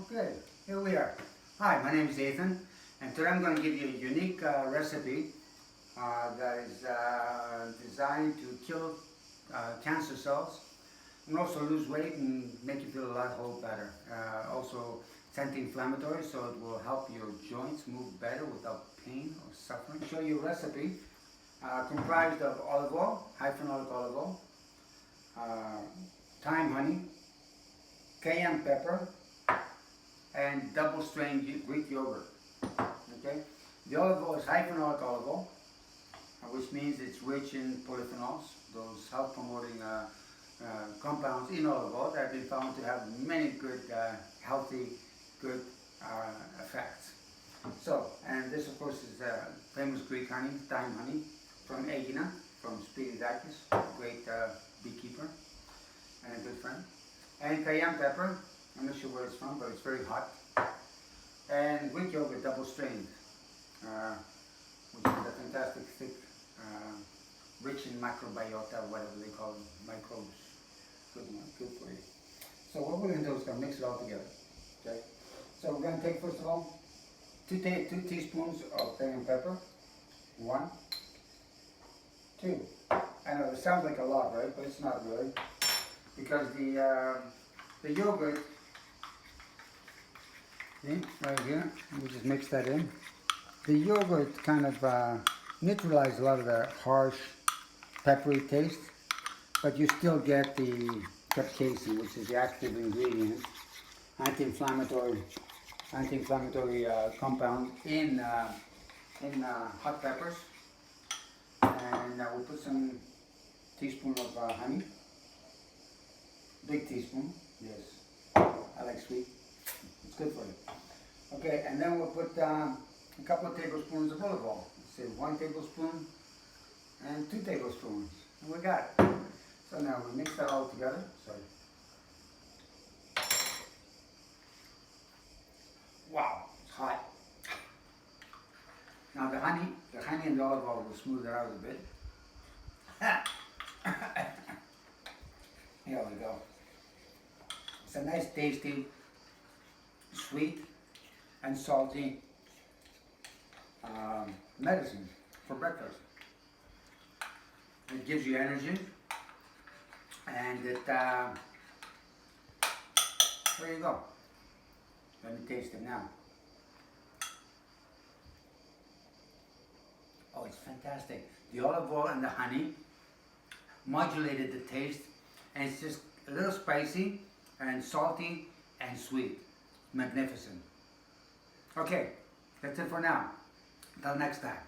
Okay, here we are. Hi, my name is Ethan, and today I'm going to give you a unique recipe that is designed to kill cancer cells and also lose weight and make you feel a whole better. Also, it's anti-inflammatory, so it will help your joints move better without pain or suffering. Show you a recipe comprised of olive oil, high phenolic olive oil, thyme honey, cayenne pepper, and double-strained Greek yogurt. Okay, the olive oil is high phenolic olive oil, which means it's rich in polyphenols, those health-promoting compounds in olive oil that have been found to have many good, healthy, good effects. So, and this of course is famous Greek honey, thyme honey, from Aegina, from Spiritakis, a great beekeeper and a good friend. And cayenne pepper, I'm not sure where it's from, but it's very hot. And Greek yogurt, double strained, which is a fantastic, thick, rich in microbiota, whatever they call them, microbes. Good for you. So what we're going to do is going to mix it all together. Okay. So we're going to take, first of all, two teaspoons of cayenne pepper. 1, 2. I know it sounds like a lot, right? But it's not really, because the yogurt, see, right here, we just mix that in. The yogurt kind of neutralizes a lot of the harsh, peppery taste, but you still get the capsaicin, which is the active ingredient, anti-inflammatory compound in hot peppers. And we'll put some teaspoon of honey, big teaspoon. Yes, I like sweet. It's good for you. Okay, and then we'll put a couple of tablespoons of olive oil. Say 1 tablespoon and 2 tablespoons. And we got it. So now we mix that all together. Sorry. Wow, it's hot. Now the honey and the olive oil will smooth it out a bit. Here we go. It's a nice, tasty, sweet and salty medicine for breakfast. It gives you energy, and it, there you go. Let me taste it now. Oh, it's fantastic. The olive oil and the honey modulated the taste, and it's just a little spicy and salty and sweet. Magnificent. Okay, that's it for now. Until next time.